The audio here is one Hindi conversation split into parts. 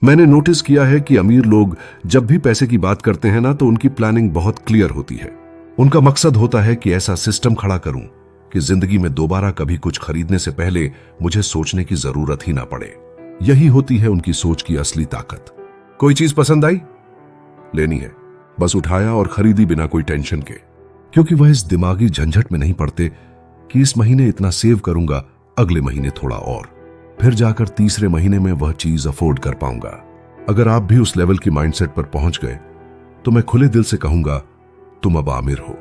मैंने नोटिस किया है कि अमीर लोग जब भी पैसे की बात करते हैं ना, तो उनकी प्लानिंग बहुत क्लियर होती है। उनका मकसद होता है कि ऐसा सिस्टम खड़ा करूं कि जिंदगी में दोबारा कभी कुछ खरीदने से पहले मुझे सोचने की जरूरत ही ना पड़े। यही होती है उनकी सोच की असली ताकत। कोई चीज पसंद आई, लेनी है, बस उठाया और खरीदी बिना कोई टेंशन के, क्योंकि वह इस दिमागी झंझट में नहीं पड़ते कि इस महीने इतना सेव करूंगा, अगले महीने थोड़ा और, फिर जाकर तीसरे महीने में वह चीज अफोर्ड कर पाऊंगा। अगर आप भी उस लेवल की माइंडसेट पर पहुंच गए तो मैं खुले दिल से कहूंगा, तुम अब आमिर हो।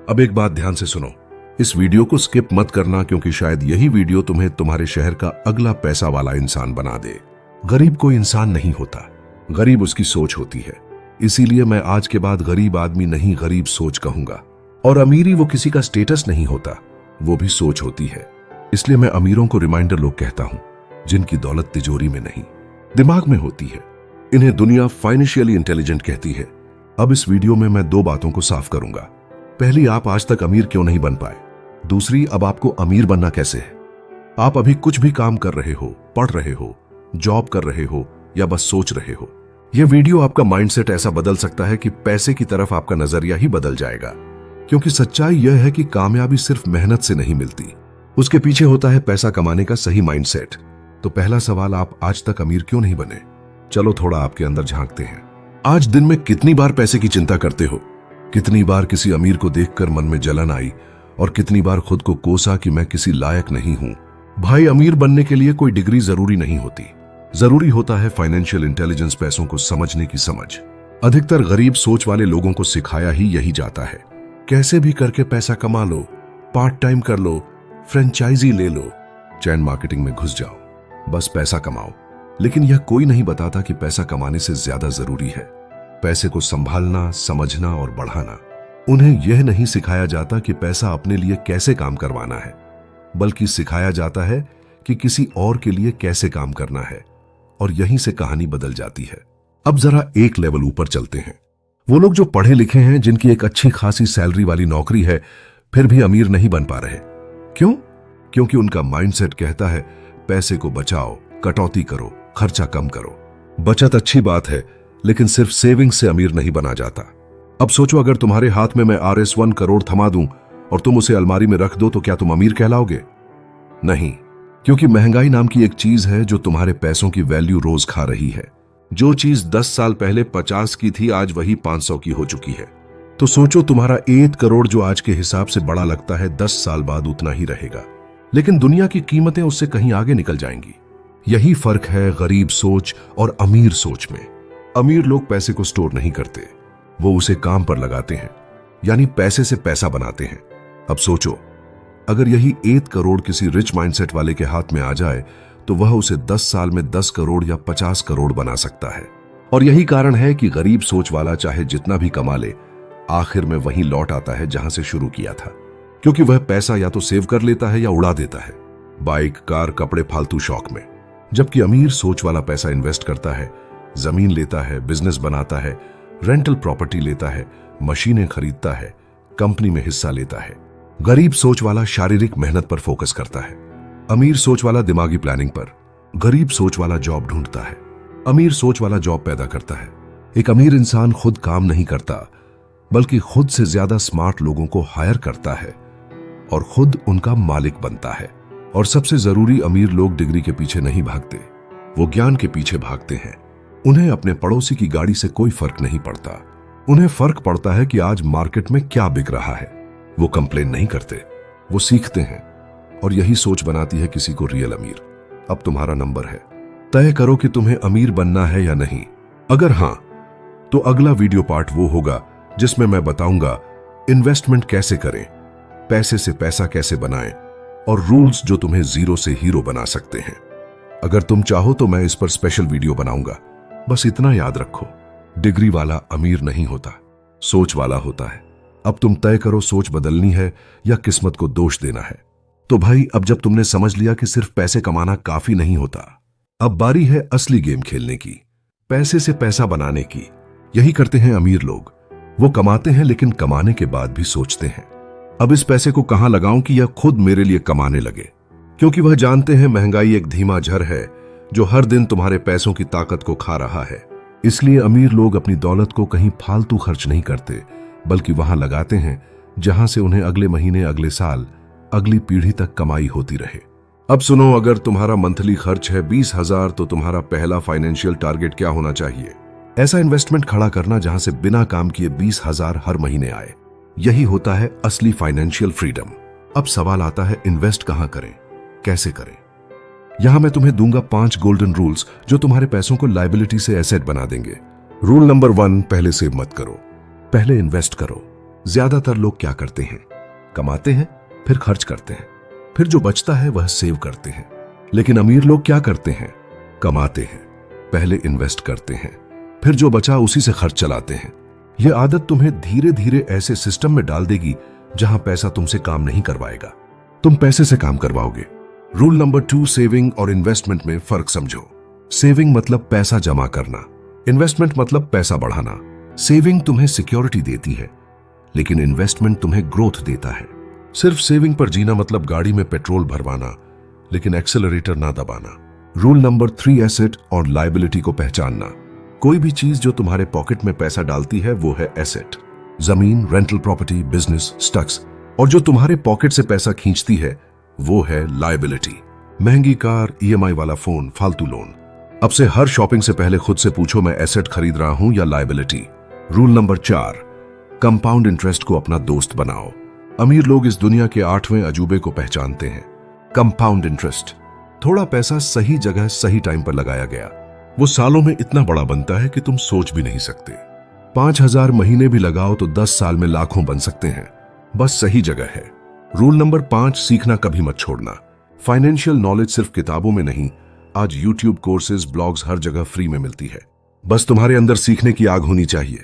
अब एक बात ध्यान से सुनो, इस वीडियो को स्किप मत करना, क्योंकि शायद यही वीडियो तुम्हें तुम्हारे शहर का अगला पैसा वाला इंसान बना दे। गरीब कोई इंसान नहीं होता, गरीब उसकी सोच होती है। इसीलिए मैं आज के बाद गरीब आदमी नहीं, गरीब सोच कहूंगा। और अमीरी वो किसी का स्टेटस नहीं होता, वो भी सोच होती है। इसलिए मैं अमीरों को रिमाइंडर लोग कहता हूं, जिनकी दौलत तिजोरी में नहीं, दिमाग में होती है। इन्हें दुनिया फाइनेंशियली इंटेलिजेंट कहती है। अब इस वीडियो में मैं दो बातों को साफ करूंगा। पहली, आप आज तक अमीर क्यों नहीं बन पाए। दूसरी, अब आपको अमीर बनना कैसे है। आप अभी कुछ भी काम कर रहे हो, पढ़ रहे हो, जॉब कर रहे हो या बस सोच रहे हो, यह वीडियो आपका माइंडसेट ऐसा बदल सकता है कि पैसे की तरफ आपका नजरिया ही बदल जाएगा। क्योंकि सच्चाई यह है कि कामयाबी सिर्फ मेहनत से नहीं मिलती, उसके पीछे होता है पैसा कमाने का सही माइंडसेट। तो पहला सवाल, आप आज तक अमीर क्यों नहीं बने। चलो थोड़ा आपके अंदर झांकते हैं। आज दिन में कितनी बार पैसे की चिंता करते हो। कितनी बार किसी अमीर को देखकर मन में जलन आई और कितनी बार खुद को कोसा कि मैं किसी लायक नहीं हूं। भाई, अमीर बनने के लिए कोई डिग्री जरूरी नहीं होती, जरूरी होता है फाइनेंशियल इंटेलिजेंस, पैसों को समझने की समझ। अधिकतर गरीब सोच वाले लोगों को सिखाया ही यही जाता है, कैसे भी करके पैसा कमा लो, पार्ट टाइम कर लो, फ्रेंचाइजी ले लो, चैन मार्केटिंग में घुस जाओ, बस पैसा कमाओ। लेकिन यह कोई नहीं बताता कि पैसा कमाने से ज्यादा जरूरी है पैसे को संभालना, समझना और बढ़ाना। उन्हें यह नहीं सिखाया जाता कि पैसा अपने लिए कैसे काम करवाना है, बल्कि सिखाया जाता है कि किसी और के लिए कैसे काम करना है। और यहीं से कहानी बदल जाती है। अब जरा एक लेवल ऊपर चलते हैं। वो लोग जो पढ़े लिखे हैं, जिनकी एक अच्छी खासी सैलरी वाली नौकरी है, फिर भी अमीर नहीं बन पा रहे। क्यों? क्योंकि उनका माइंडसेट कहता है पैसे को बचाओ, कटौती करो, खर्चा कम करो। बचत अच्छी बात है, लेकिन सिर्फ सेविंग से अमीर नहीं बना जाता। अब सोचो, अगर तुम्हारे हाथ में मैं RS1 करोड़ थमा दूं और तुम उसे अलमारी में रख दो, तो क्या तुम अमीर कहलाओगे? नहीं, क्योंकि महंगाई नाम की एक चीज है जो तुम्हारे पैसों की वैल्यू रोज खा रही है। जो चीज 10 साल पहले 50 की थी, आज वही 500 की हो चुकी है। तो सोचो, तुम्हारा 1 करोड़ जो आज के हिसाब से बड़ा लगता है, 10 साल बाद उतना ही रहेगा। लेकिन दुनिया की कीमतें उससे कहीं आगे निकल जाएंगी। यही फर्क है गरीब सोच और अमीर सोच में। अमीर लोग पैसे को स्टोर नहीं करते, वो उसे काम पर लगाते हैं, यानी पैसे से पैसा बनाते हैं। अब सोचो, अगर यही 1 करोड़ किसी रिच माइंडसेट वाले के हाथ में आ जाए, तो वह उसे 10 साल में 10 करोड़ या 50 करोड़ बना सकता है। और यही कारण है कि गरीब सोच वाला चाहे जितना भी कमा ले, आखिर में वहीं लौट आता है जहां से शुरू किया था। क्योंकि वह पैसा या तो सेव कर लेता है या उड़ा देता है, बाइक, कार, कपड़े, फालतू शौक में। जबकि अमीर सोच वाला पैसा इन्वेस्ट करता है, जमीन लेता है, बिजनेस बनाता है, रेंटल प्रॉपर्टी लेता है, मशीनें खरीदता है, कंपनी में हिस्सा लेता है। गरीब सोच वाला शारीरिक मेहनत पर फोकस करता है, अमीर सोच वाला दिमागी प्लानिंग पर। गरीब सोच वाला जॉब ढूंढता है, अमीर सोच वाला जॉब पैदा करता है। एक अमीर इंसान खुद काम नहीं करता, बल्कि खुद से ज्यादा स्मार्ट लोगों को हायर करता है और खुद उनका मालिक बनता है। और सबसे जरूरी, अमीर लोग डिग्री के पीछे नहीं भागते, वो ज्ञान के पीछे भागते हैं। उन्हें अपने पड़ोसी की गाड़ी से कोई फर्क नहीं पड़ता, उन्हें फर्क पड़ता है कि आज मार्केट में क्या बिक रहा है। वो कंप्लेन नहीं करते, वो सीखते हैं। और यही सोच बनाती है किसी को रियल अमीर। अब तुम्हारा नंबर है, तय करो कि तुम्हें अमीर बनना है या नहीं। अगर हां, तो अगला वीडियो पार्ट वो होगा जिसमें मैं बताऊंगा इन्वेस्टमेंट कैसे करें, पैसे से पैसा कैसे बनाएं और रूल्स जो तुम्हें जीरो से हीरो बना सकते हैं। अगर तुम चाहो तो मैं इस पर स्पेशल वीडियो बनाऊंगा। बस इतना याद रखो, डिग्री वाला अमीर नहीं होता, सोच वाला होता है। अब तुम तय करो, सोच बदलनी है या किस्मत को दोष देना है। तो भाई, अब जब तुमने समझ लिया कि सिर्फ पैसे कमाना काफी नहीं होता, अब बारी है असली गेम खेलने की, पैसे से पैसा बनाने की। यही करते हैं अमीर लोग। वो कमाते हैं, लेकिन कमाने के बाद भी सोचते हैं, अब इस पैसे को कहां लगाऊं कि यह खुद मेरे लिए कमाने लगे। क्योंकि वह जानते हैं महंगाई एक धीमा झर है जो हर दिन तुम्हारे पैसों की ताकत को खा रहा है। इसलिए अमीर लोग अपनी दौलत को कहीं फालतू खर्च नहीं करते, बल्कि वहां लगाते हैं जहां से उन्हें अगले महीने, अगले साल, अगली पीढ़ी तक कमाई होती रहे। अब सुनो, अगर तुम्हारा मंथली खर्च है 20,000 तो तुम्हारा पहला फाइनेंशियल टारगेट क्या होना चाहिए? ऐसा इन्वेस्टमेंट खड़ा करना जहां से बिना काम किए 20,000 हर महीने आए। यही होता है असली फाइनेंशियल फ्रीडम। अब सवाल आता है, इन्वेस्ट कहां करें, कैसे करें? यहां मैं तुम्हें दूंगा 5 गोल्डन रूल्स जो तुम्हारे पैसों को लायबिलिटी से एसेट बना देंगे। रूल नंबर 1, पहले सेव मत करो, पहले इन्वेस्ट करो। ज्यादातर लोग क्या करते हैं? कमाते हैं, फिर खर्च करते हैं, फिर जो बचता है वह सेव करते हैं। लेकिन अमीर लोग क्या करते हैं? कमाते हैं, पहले इन्वेस्ट करते हैं, फिर जो बचा उसी से खर्च चलाते हैं। यह आदत तुम्हें धीरे धीरे ऐसे सिस्टम में डाल देगी जहां पैसा तुमसे काम नहीं करवाएगा, तुम पैसे से काम करवाओगे। रूल नंबर 2, सेविंग और इन्वेस्टमेंट में फर्क समझो। सेविंग मतलब पैसा जमा करना, इन्वेस्टमेंट मतलब पैसा बढ़ाना। सेविंग तुम्हें सिक्योरिटी देती है, लेकिन इन्वेस्टमेंट तुम्हें ग्रोथ देता है। सिर्फ सेविंग पर जीना मतलब गाड़ी में पेट्रोल भरवाना, लेकिन एक्सेलरेटर ना दबाना। रूल नंबर 3, एसेट और लायबिलिटी को पहचानना। कोई भी चीज जो तुम्हारे पॉकेट में पैसा डालती है वो है एसेट। जमीन, रेंटल प्रॉपर्टी, बिजनेस, स्टॉक्स। और जो तुम्हारे पॉकेट से पैसा खींचती है वो है लायबिलिटी। महंगी कार, ईएमआई वाला फोन, फालतू लोन। अब से हर शॉपिंग से पहले खुद से पूछो, मैं एसेट खरीद रहा हूं या liability? Rule number 4, compound interest को अपना दोस्त बनाओ। अमीर लोग इस दुनिया के 8वें अजूबे को पहचानते हैं, कंपाउंड इंटरेस्ट। थोड़ा पैसा सही जगह सही टाइम पर लगाया गया, वो सालों में इतना बड़ा बनता है कि तुम सोच भी नहीं सकते। 5,000 महीने भी लगाओ तो 10 साल में लाखों बन सकते हैं, बस सही जगह है। रूल नंबर 5, सीखना कभी मत छोड़ना। फाइनेंशियल नॉलेज सिर्फ किताबों में नहीं, आज यूट्यूब कोर्सेज, ब्लॉग्स हर जगह फ्री में मिलती है। बस तुम्हारे अंदर सीखने की आग होनी चाहिए।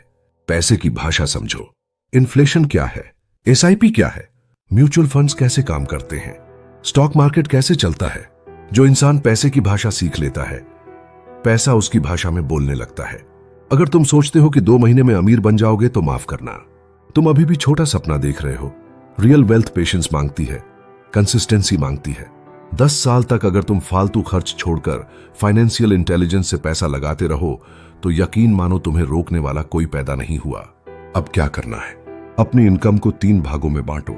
पैसे की भाषा समझो। इन्फ्लेशन क्या है? एसआईपी क्या है? म्यूचुअल फंड्स कैसे काम करते हैं? स्टॉक मार्केट कैसे चलता है? जो इंसान पैसे की भाषा सीख लेता है, पैसा उसकी भाषा में बोलने लगता है। अगर तुम सोचते हो कि 2 महीने में अमीर बन जाओगे तो माफ करना, तुम अभी भी छोटा सपना देख रहे हो। रियल वेल्थ पेशेंस मांगती है, कंसिस्टेंसी मांगती है। 10 साल तक अगर तुम फालतू खर्च छोड़कर फाइनेंशियल इंटेलिजेंस से पैसा लगाते रहो तो यकीन मानो तुम्हें रोकने वाला कोई पैदा नहीं हुआ। अब क्या करना है? अपनी इनकम को 3 भागों में बांटो।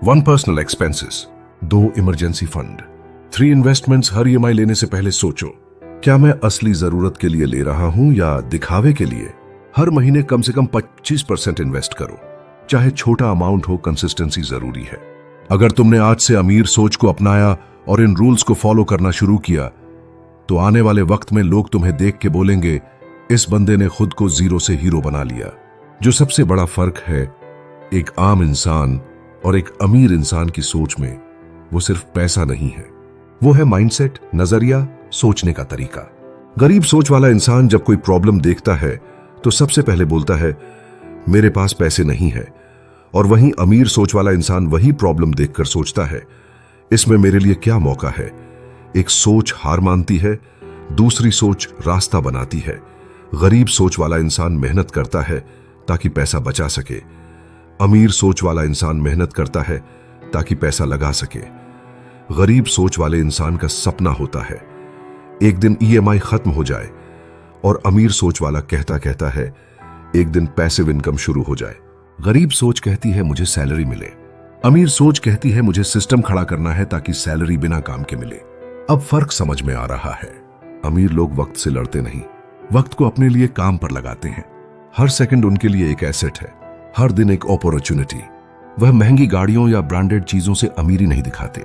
1, personal expenses, 2, emergency fund, 3, investments. हर ईएमआई लेने से पहले सोचो, क्या मैं असली जरूरत के लिए ले रहा हूं या दिखावे के लिए? हर महीने कम से कम 25% इन्वेस्ट करो, चाहे छोटा अमाउंट हो, कंसिस्टेंसी जरूरी है। अगर तुमने आज से अमीर सोच को अपनाया और इन रूल्स को फॉलो करना शुरू किया तो आने वाले वक्त में लोग तुम्हें देख के बोलेंगे, इस बंदे ने खुद को जीरो से हीरो बना लिया। जो सबसे बड़ा फर्क है एक आम इंसान और एक अमीर इंसान की सोच में, वो सिर्फ पैसा नहीं है, वो है माइंडसेट, नजरिया, सोचने का तरीका। गरीब सोच वाला इंसान जब कोई प्रॉब्लम देखता है तो सबसे पहले बोलता है, मेरे पास पैसे नहीं है। और वहीं अमीर सोच वाला इंसान वही प्रॉब्लम देखकर सोचता है, इसमें मेरे लिए क्या मौका है। एक सोच हार मानती है, दूसरी सोच रास्ता बनाती है। गरीब सोच वाला इंसान मेहनत करता है ताकि पैसा बचा सके, अमीर सोच वाला इंसान मेहनत करता है ताकि पैसा लगा सके। गरीब सोच वाले इंसान का सपना होता है एक दिन ईएमआई खत्म हो जाए, और अमीर सोच वाला कहता है एक दिन पैसिव इनकम शुरू हो जाए। गरीब सोच कहती है मुझे सैलरी मिले, अमीर सोच कहती है मुझे सिस्टम खड़ा करना है ताकि सैलरी बिना काम के मिले। अब फर्क समझ में आ रहा है। अमीर लोग वक्त से लड़ते नहीं, वक्त को अपने लिए काम पर लगाते हैं। हर सेकंड उनके लिए एक एसेट है, हर दिन एक अपॉर्चुनिटी। वह महंगी गाड़ियों या ब्रांडेड चीजों से अमीरी नहीं दिखाते,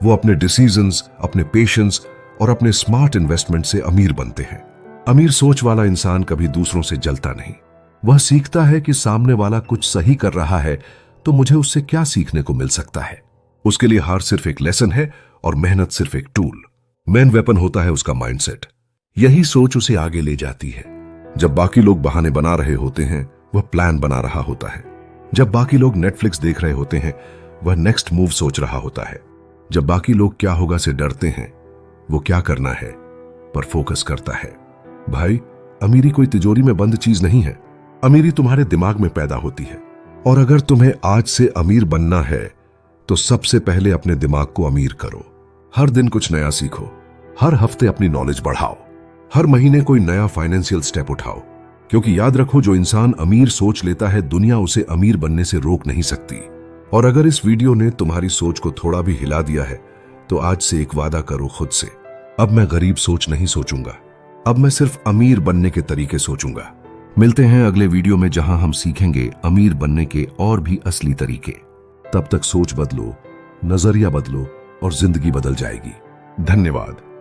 वो अपने डिसीजंस, अपने पेशेंस और अपने स्मार्ट इन्वेस्टमेंट से अमीर बनते हैं। अमीर सोच वाला इंसान कभी दूसरों से जलता नहीं, वह सीखता है कि सामने वाला कुछ सही कर रहा है तो मुझे उससे क्या सीखने को मिल सकता है। उसके लिए हार सिर्फ एक लेसन है और मेहनत सिर्फ एक टूल। मेन वेपन होता है उसका माइंडसेट। यही सोच उसे आगे ले जाती है। जब बाकी लोग बहाने बना रहे होते हैं, वह प्लान बना रहा होता है। जब बाकी लोग नेटफ्लिक्स देख रहे होते हैं, वह नेक्स्ट मूव सोच रहा होता है। जब बाकी लोग क्या होगा से डरते हैं, वो क्या करना है पर फोकस करता है। भाई, अमीरी कोई तिजोरी में बंद चीज नहीं है, अमीरी तुम्हारे दिमाग में पैदा होती है। और अगर तुम्हें आज से अमीर बनना है तो सबसे पहले अपने दिमाग को अमीर करो। हर दिन कुछ नया सीखो, हर हफ्ते अपनी नॉलेज बढ़ाओ, हर महीने कोई नया फाइनेंशियल स्टेप उठाओ, क्योंकि याद रखो, जो इंसान अमीर सोच लेता है, दुनिया उसे अमीर बनने से रोक नहीं सकती। और अगर इस वीडियो ने तुम्हारी सोच को थोड़ा भी हिला दिया है, तो आज से एक वादा करो खुद से, अब मैं गरीब सोच नहीं सोचूंगा, अब मैं सिर्फ अमीर बनने के तरीके सोचूंगा। मिलते हैं अगले वीडियो में, जहां हम सीखेंगे अमीर बनने के और भी असली तरीके। तब तक सोच बदलो, नजरिया बदलो और जिंदगी बदल जाएगी। धन्यवाद।